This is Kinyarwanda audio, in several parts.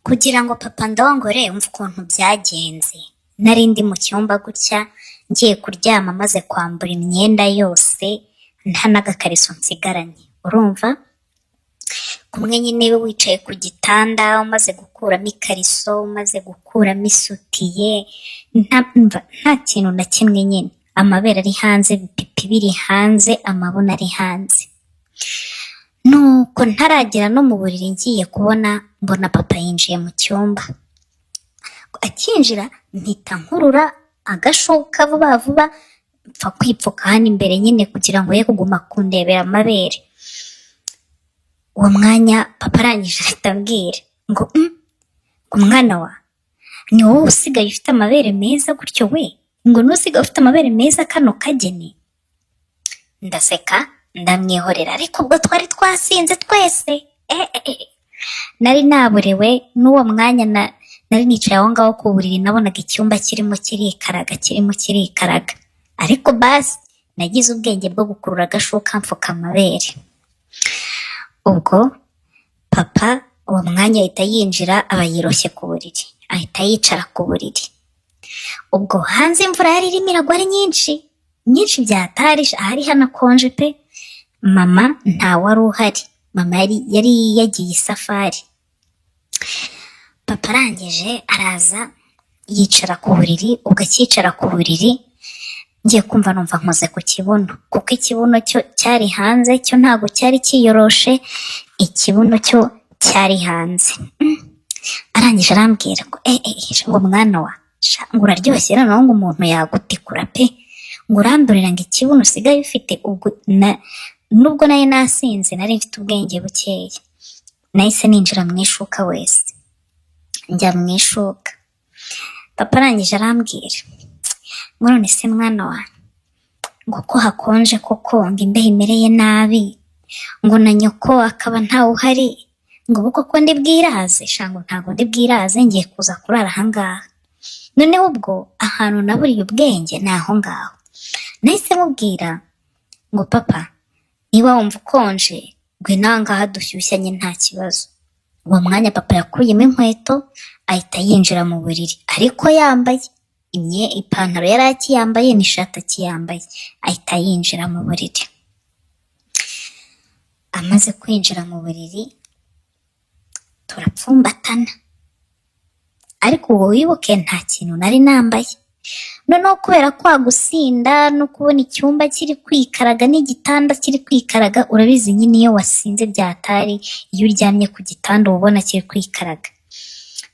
kugira ngo papa ndongore umva ukuntu byagenze. Nari ndi mu cyumba gutya ngiye kuryama maze kwambura imyenda yose nta n'agakariso nsigaranye, urumva kumwe nyine wicaye ku gitanda umaze gukuramo ikariso umaze gukuramo isutiye nta kintu na kimwe nyine, amabere ari hanze, ibipipi biri hanze, amabuno ari hanze. Nuko ntaragera no mu buriri ngiye kubona mbona papa yinjiye mu cyumba. Akinjira mpita nkurura agashoka vuba vuba mpfa kwipfuka hano imbere nyine kugira ngo ye kuguma kundebera amabere. Uwo mwanya papa arangije ahita ambwira ngo umwana wa ni wowe usigaye ufite amabere meza gutyo we, ngo nusigaye ufite amabere meza kano kageni. Ndaseka ndamwihorera ariko ubwo twari twasinze twese. Nari naburewe n'uwo mwanya nari nicaye aho ngaho ku buriri nabonaga icyumba kirimo kirikaraga ariko basi nagize ubwenge bwo gukurura agashuka mfuka amabere. Ubwo papa uwo mwanya ahita yinjira aba yiroshye ku buriri, ahita yicara ku buriri. Ubwo hanze imvura yari irimo iragwa ari nyinshi byatari, ahari hanakonje pe. Mama nta wari uhari, mama yari yagiye isafari. Papa arangije araza yicara ku buriri. Ubwo akicara ku buriri ngiye kumva numva nkoze ku kibuno, kuko ikibuno cyo cyari hanze, cyo ntabwo cyari kiyoroshe, ikibuno cyo cyari hanze. Arangije arambwira ngo ngo mwana wa ngo uraryoshye noneho ngo umuntu yagutikura pe, ngo urandurira ngo ikibuno usigaye ufite. Ubwo nubwo nari nasinze nari mfite ubwenge bukeya, nahise ninjira mu ishuka wese njya mu ishuka. Papa arangije arambwira ngo none se mwana wa ngo ko hakonje koko, ngo imbeho imereye nabi, ngo na nyoko akaba ntawe uhari, ngo ubu koko ndi bwiraze. Shango ntabwo ndi bwiraze, ngiye kuza kurara ahangaha. Noneho ubwo ahantu naburiye ubwenge ni aho ngaho. Nahise mubwira ngo papa niba wumva ukonje ngwino aha ngaha dushyushyanye nta kibazo. Uwo mwanya papa yakuyemo inkweto ahita yinjira mu buriri, ariko yambaye ipantaro yari akiyambaye n'ishati akiyambaye, ahita yinjira mu buriri. Amaze kwinjira mu buriri turapfumbatana, ariko uwo wibuke nta kintu nari nambaye. Noneho kubera kwa gusinda no kubona icyumba kiri kwikaraga n'igitanda kiri kwikaraga, urabizi nyine iyo wasinze byatari, iyo uryamye ku gitanda ubona kiri kwikaraga.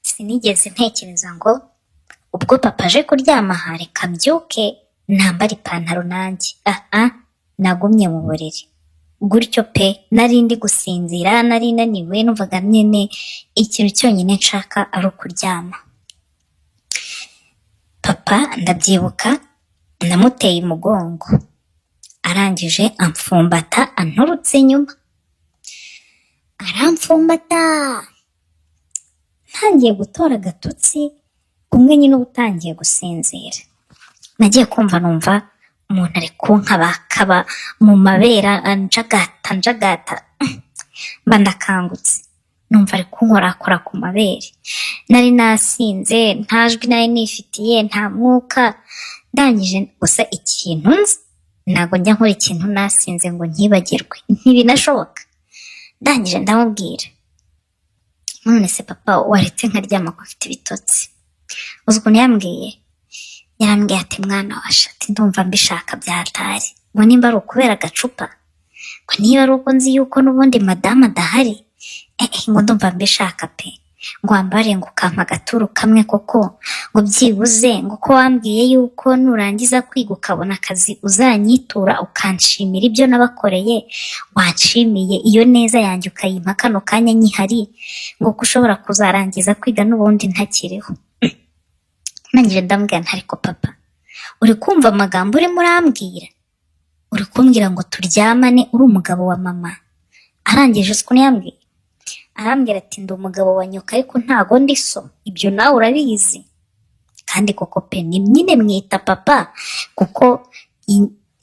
Sinigeze ntekereza ngo ubwo papa aje kuryama aha reka mbyuke nambara ipantaro nanjye. Nagumye mu buriri gutyo pe, nari ndi gusinzira, nari naniwe, numvaga nyine ikintu cyonyine nshaka ari ukuryama. Papa ndabyibuka namuteye umugongo, arangije amfumbata anturutse inyuma, aramfumbata ntangiye gutora agatutsi kumwe nyine uba utangiye gusinzira. Nagiye kumva numva umuntu ari kunkabakaba mu mabera njagata mba ndakangutse, numva ari kunkorakora ku mabere. Nari nasinze, nta jwi nari nifitiye, nta mwuka. Ndangije gusa ikintu nzi ntabwo njya nkora ikintu nasinze ngo nkibagirwe, ntibinashoboka. Ndangije ndamubwira none se papa waretse nkaryama ko afite ibitotsi. Uzi ukuntu yarambwiye ati mwana washa ati ndumva mbishaka byatari, ngo nimba ari ukubera agacupa, ngo niba ari uko nzi yuko n'ubundi madamu adahari, ngo ndumva mbishaka pe, ngo wambare ngo ukampa agaturu kamwe koko, ngo byibuze ngo ko wambwiye yuko nurangiza kwiga ukabona akazi uzanyitura ukanshimira ibyo nabakoreye, wanshimiye iyo neza yanjye ukayimpa kano kanya nyihari, ngo ko ushobora kuzarangiza kwiga n'ubundi ntakiriho. Nangije ndambwira ntariko papa uri kumva amagambo urimo urambwira, uri kumbwira ngo turyamane uri umugabo wa mama. Arangije ukuntu yambwiye, arambwira ati ndi umugabo wa nyoka ariko ntago ndi so, ibyo nawe urabizi. Kandi koko pe nyine mwita papa kuko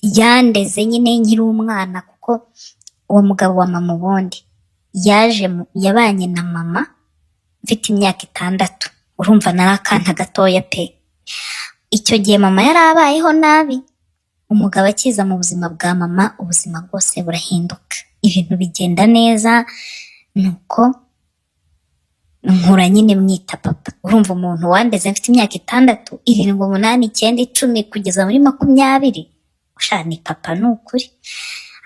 yandeze nyine nkiri umwana, kuko uwo mugabo wa mama ubundi yabanye na mama mfite imyaka 6, urumva nari akana gatoya pe. Icyo gihe mama yarabayeho nabi, umugabo akiza mu buzima bwa mama, ubuzima bwose burahinduka, ibintu bigenda neza, nuko nkura nyine mwita papa. Urumva umuntu wandeze mfite imyaka 6, 7, 8, 9, 10 kugeza muri 20, ushaka ni papa nukuri.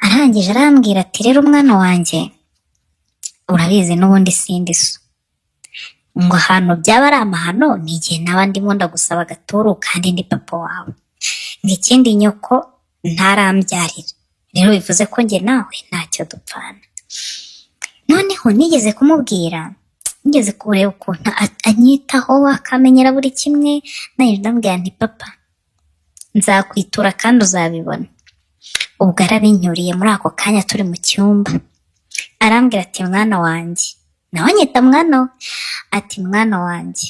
Arangije arambwira ati rero umwana wanjye, urabizi n'ubundi sindi so, ngo ahantu byaba ari amahano ni igihe naba ndimo ndagusaba agaturu kandi ndi papa wawe, n'ikindi nyoko ntarambyarira, rero bivuze ko njye nawe ntacyo dupfana. Noneho nigeze kumubwira, ngeze kureba ukuntu anyitaho akamenyera buri kimwe, nanjye ndambwira nti papa nzakwitura kandi uzabibona. Ubwo arabinyuriye muri ako kanya turi mu cyumba, arambwira ati mwana wanjye, nawe anyita mwana we, ati mwana wanjye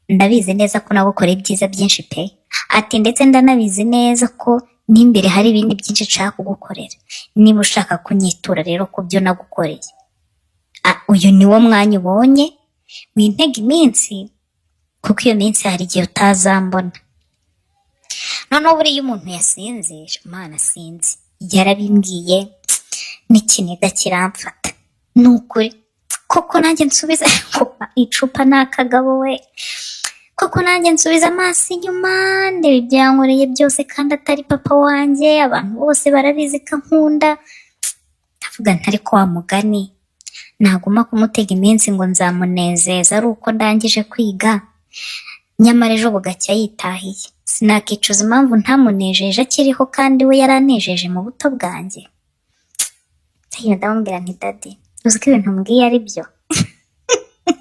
ndabizi neza ko nagukoreye ibyiza byinshi pe, ati ndetse ndanabizi neza ko n'imbere hari ibindi byinshi nshaka kugukorera, niba ushaka kunyitura rero ku byo nagukoreye, uyu ni wo mwanya ubonye wintega iminsi, kuko iyo minsi hari igihe utazambona. Noneho buriya umuntu yasinze, Imana sinzi, yarabimbwiye n'ikiniga kiramfata, nukuri koko nanjye nsubiza icupa n'akagabo we, koko nanjye nsubiza amaso inyuma, ndeba ibyankoreye byose kandi atari papa wanjye, abantu bose barabizi ko nkunda. Ndavuga ntari ko wa mugani naguma kumutega iminsi ngo nzamunezeza ari uko ndangije kwiga, nyamara ejo bugacya yitahiye, sinakicuza impamvu ntamunejeje akiriho kandi we yaranejeje mu buto bwanjye. Ndamubwira nti dadi, uzi ko ibintu mbwiye ari byo?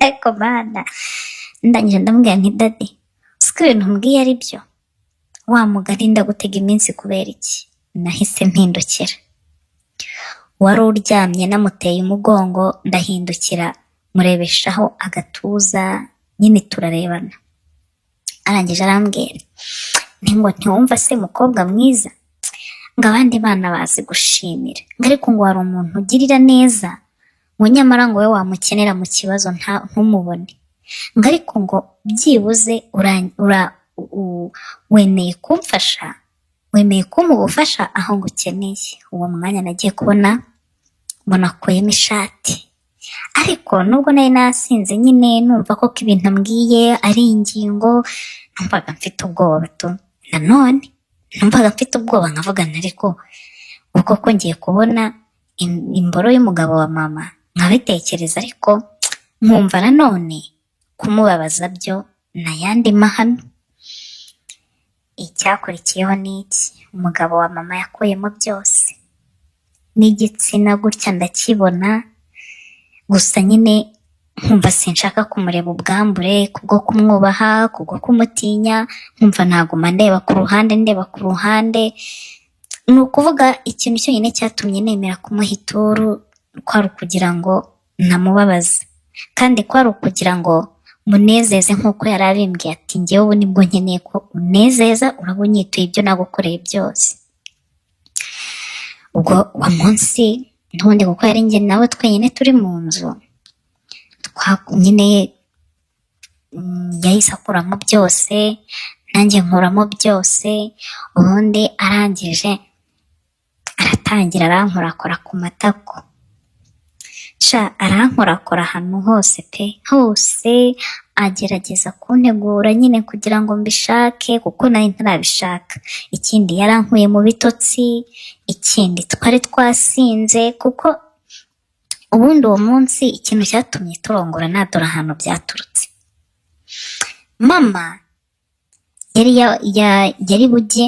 Ariko mana, ndangije ndamubwira nti dadi, uzi ko ibintu mbwiye ari byo? Wa mugani ndagutega iminsi kubera iki? Nahise mpindukira, wari uryamye namuteye umugongo, ndahindukira murebeshaho agatuza, nyine turarebana. Arangije arambwira ngo ntiwumva se mukobwa mwiza, ngo abandi bana bazi gushimira, ngo ariko ngo hari umuntu ugirira neza, ngo nyamara ngo we wamukenera mu kibazo ntumubone, ngo ariko ngo byibuze wemeye kumfasha, wemeye kumpa ubufasha aho ngukeneye. Uwo mwanya nagiye kubona mbona akuyemo ishati, ariko nubwo nari nasinze nyine numva ko ibintu mbwiye ari ingingo, numvaga mfite ubwoba tu. Nanone numvaga mfite ubwoba, nkavuga ariko uko ko ngiye kubona imboro y'umugabo wa mama, nkabitekereza ariko nkumva nanone kumubabaza byo n'ayandi mahano. Icyakurikiyeho ni iki? Umugabo wa mama yakuyemo byose, n'igitsina gutya ndakibona, gusa nyine nkumva sinshaka kumureba ubwambure, kubwo kumwubaha, kubwo kumutinya, nkumva ntaguma ndeba ku ruhande. Ni ukuvuga ikintu cyonyine cyatumye nemera kumuha ituru kwari ukugira ngo ntamubabaze, kandi kwari ukugira ngo munezeze nk'uko yari abimbwiye ati njyewe ubu nibwo nkeneye ko unezeza, uraba unyituye ibyo nagukoreye byose. Ubwo wa munsi ntundi, kuko yari njye nawe twenyine turi mu nzu, nyine yahise akuramo byose, nanjye nkuramo byose. Ubundi arangije aratangira arankorakora ku matako, arankorakora ahantu hose pe, hose agerageza kuntegura nyine kugira ngo mbishake, kuko nari ntarabishaka. Ikindi yarankuye mu bitotsi, ikindi twari twasinze, kuko ubundi uwo munsi ikintu cyatumye turongora nadora ahantu byaturutse. Mama yari bujye,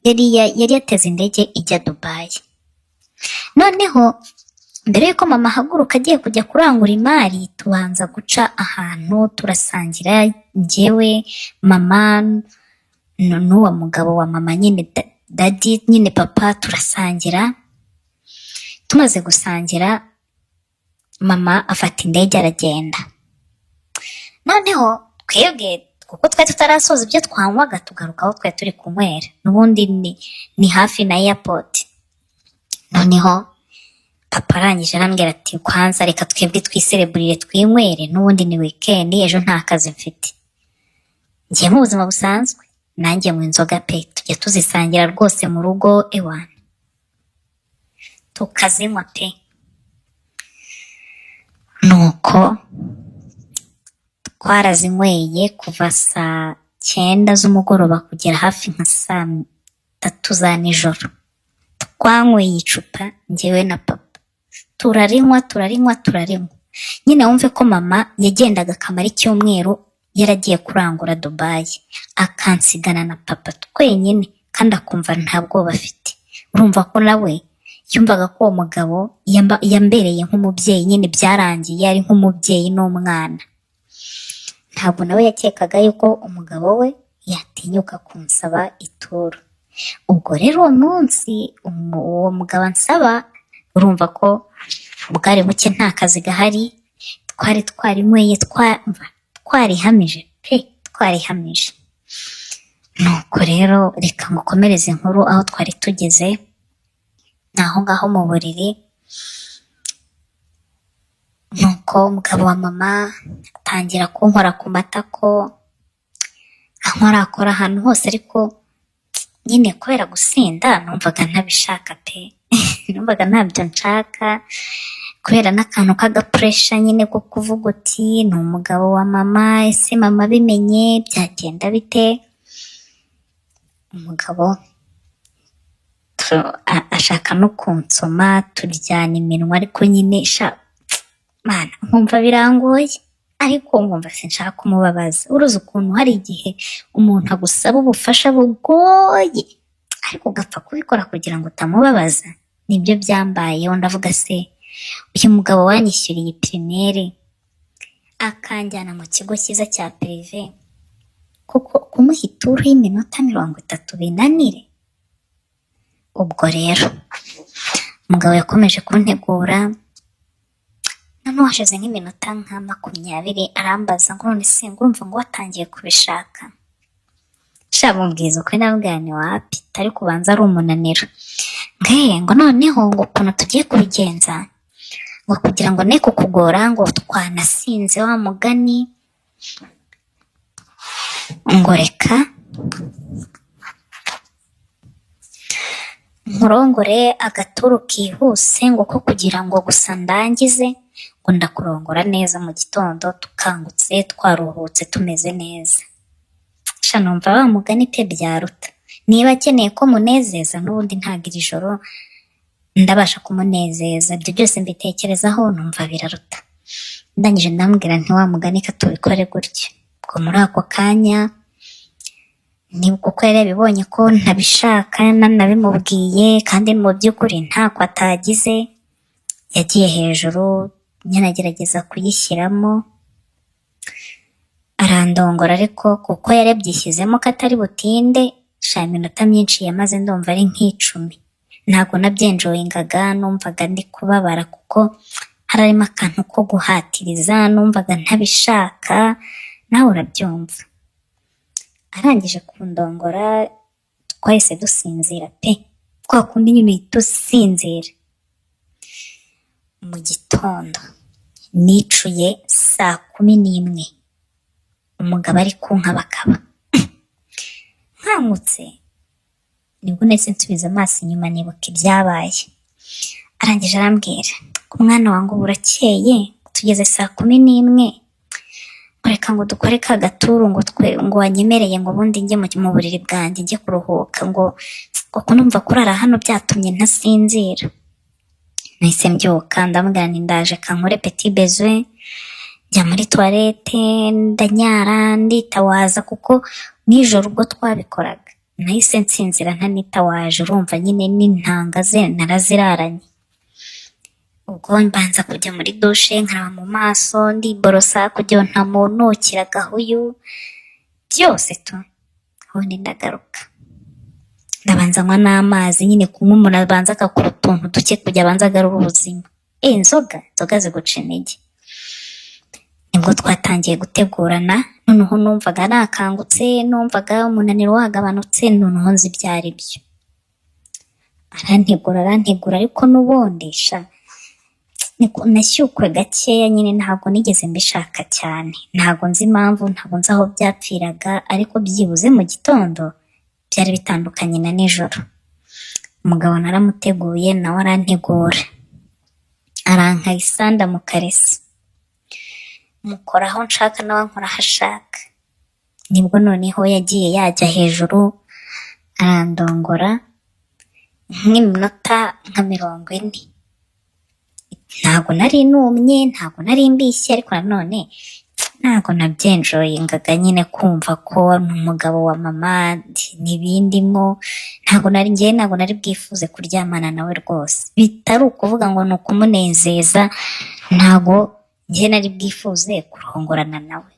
yari yateze indege ijya Dubai. Noneho mbere yuko mama ahaguruka agiye kujya kurangura imari, tubanza guca ahantu turasangira, njyewe mama n'uwo mugabo wa mama nyine dadi nyine papa, turasangira. Tumaze gusangira mama afata indege aragenda. Noneho twebwe kuko twari tutarasoza ibyo twanywaga, tugaruka aho twari turi kunywera, n'ubundi ni hafi na airport. Noneho papa arangije arambwira ati kwanza reka twebwe twisereburire twinywere n'ubundi ni weekend ejo nta kazi mfite. Ngiye mu buzima busanzwe nanjye mu inzoga pe tujya tuzisangira rwose mu rugo ewana tukazinywa pe. Nuko twarazinyweye kuva saa 9 z'umugoroba kugera hafi nka saa 3 za nijoro. Twanyweye icupa njyewe na papa turarinywa. Nyine wumve ko mama yagendaga akamara icyumweru yaragiye kurangura Dubai akansigana na papa twenyine kandi akumva nta bwoba afite. Urumva ko nawe yumvaga ko uwo mugabo yambereye nk'umubyeyi, nyine byarangiye ari nk'umubyeyi n'umwana. Ntabwo nawe yakekaga yuko umugabo we yatinyuka kunsaba ituro. Ubwo rero uwo munsi uwo mugabo ansaba, urumva ko bwari buke nta kazi gahari, twari twarinyweye twarihamije pe twarihamije. Nuko rero reka ngukomereze inkuru aho twari tugeze naho ngaho mu buriri. Nuko umugabo wa mama atangira kunkora ku matako, ankorakora ahantu hose, ariko nyine kubera gusinda numvaga ntabishaka pe numvaga ntabyo nshaka kubera n'akantu k'agapuresha nyine ko kuvuga uti ni umugabo wa mama, ese mama bimenye byagenda bite. Umugabo ashaka no kunsoma turyana iminwa, ariko nyine mana nkumva birangoye, ariko nkumva sinshaka kumubabaza. Uruzi ukuntu hari igihe umuntu agusaba ubufasha bugoye ariko ugapfa kubikora kugira ngo utamubabaza. Nibyo byambayeho, ndavuga se uyu mugabo wanyishyuriye primaire akanjyana mu kigo cyiza cya prive kuko kumuha ituru y'iminota 30 binanire. Ubwo rero umugabo yakomeje kuntegura, noneho hashize nk'iminota nka 20 arambaza ngo none se ngurumva ngo watangiye kubishaka. Shabumbiza uko nabwira ni wapi, tari kubanza ari umunaniro. Ngo noneho ngo ukuntu tugiye kubigenza ngo kugira ngo ne kukugora ngo twanasinze wa mugani, ngo reka nkurongore agaturu kihuse ngo ko kugira ngo gusa ndangize ngo ndakurongora neza mu gitondo tukangutse twaruhutse tumeze neza. Numva wa mugani pe byaruta. Niba akeneye ko munezeza n'ubundi ntago iri joro ndabasha kumunezeza, ibyo byose mbitekerezaho numva biraruta. Ndangije ndambwira nti wa mugani ka tubikore gutya. Ubwo muri ako kanya nibwo ko yari yabibonye ko ntabishaka nanabimubwiye, kandi mu by'ukuri ntako atagize. Yagiye hejuru nyine agerageza kuyishyiramo arandongora, ariko kuko yari yabyishyizemo ko atari butinde, iminota myinshi yamaze ndumva ari nk'icumi. Ntabwo nabyenjoyingaga, numvaga ndi kubabara kuko harimo akantu ko guhatiriza, numvaga ntabishaka, nawe urabyumva. Arangije kundongora twahise dusinzira pe, kwa kundi nyine dusinzira. Mu gitondo nicuye saa 11 umugabo ari kunkabakaba. Nkangutse nibwo nahise nsubiza amaso inyuma nibuka ibyabaye. Arangije arambwira ko umwana wangu burakeye tugeze saa 11, reka ngo dukore ka gaturu ngo wanyemereye ngo ubundi njye mu buriri bwanjye njye kuruhuka, ngo kuko numva kurara hano byatumye ntasinzira. Nahise mbyuka ndambwira nti ndaje kankore petit besoin, njya muri toilette ndanyara nditawaza, kuko nijoro ubwo twabikoraga nahise nsinzira ntanitawaje. Urumva nyine n'intanga ze naraziraranye. Ubwo mbanza kujya muri douche nkaraba mu maso ndiborosa kugira ntamunukira gahuyu byose tu. Ubundi ndagaruka ndabanza nywa n'amazi, nyine kunywa umuntu abanza akakora utuntu duke kugira abanza agarura ubuzima. Inzoga ziguca intege. Nibwo twatangiye gutegurana, noneho numvaga nakangutse, numvaga umunaniro wagabanutse, noneho nzi ibyari byo. Arantegura ariko n'ubundi nashyukwe gakeya nyine, ntabwo nigeze mbishaka cyane, ntabwo nzi impamvu, ntabwo nzi aho byapfiraga, ariko byibuze mu gitondo byari bitandukanye na nijoro. Umugabo naramuteguye, nawe arantegura, aranka isanda mu karesi, mukora aho nshaka nawe ankora aho ashaka. Nibwo noneho yagiye yajya hejuru arandongora nk'iminota nka 40. Ntabwo nari numye, ntabwo nari mbishye, ariko nanone ntabwo nabyenjoyingaga nyine kumva ko n'umugabo wa mama n'ibindimo. Ntabwo nari bwifuze kuryamana nawe rwose, bitari ukuvuga ngo ni ukumunezeza, ntabwo njye nari bwifuze kurongorana nawe.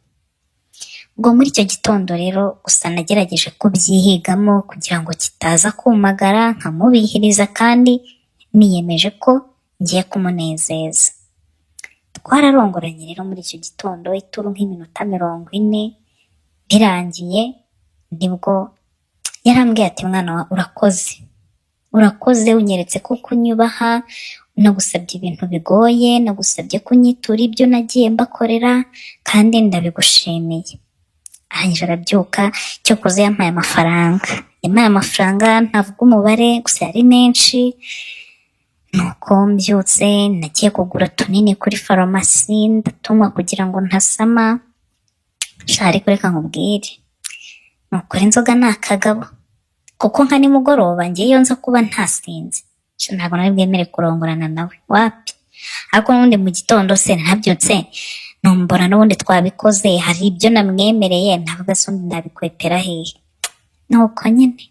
Ubwo muri icyo gitondo rero gusa nagerageje kubyihigamo kugira ngo kitaza kumagara, nkamubihiriza kandi niyemeje ko ngiye kumunezeza. Twararongoranye rero muri icyo gitondo ituru nk'iminota 40. Birangiye nibwo yarambwiye ati, mwana wa urakoze, unyeretse ko kunyubaha, nagusabye ibintu bigoye, nagusabye kunyitura ibyo nagiye mbakorera kandi ndabigushimiye. Arangije arabyuka, cyokoze yampaye amafaranga ntavuga umubare gusa yari menshi. Nuko mbyutse nagiye kugura tunini kuri farumasi ndatunywa kugira ngo ntasama. Ariko reka nkubwire, nukuri inzoga ni akagabo, kuko nka nimugoroba ngiye iyo nza kuba ntasinze ntabwo nari bwemere kurongorana nawe, wapi. Ariko n'ubundi mu gitondo se nabyutse numbona n'ubundi twabikoze, hari ibyo namwemereye, ntabwo asundi ndabikwetera hehe. Nuko nyine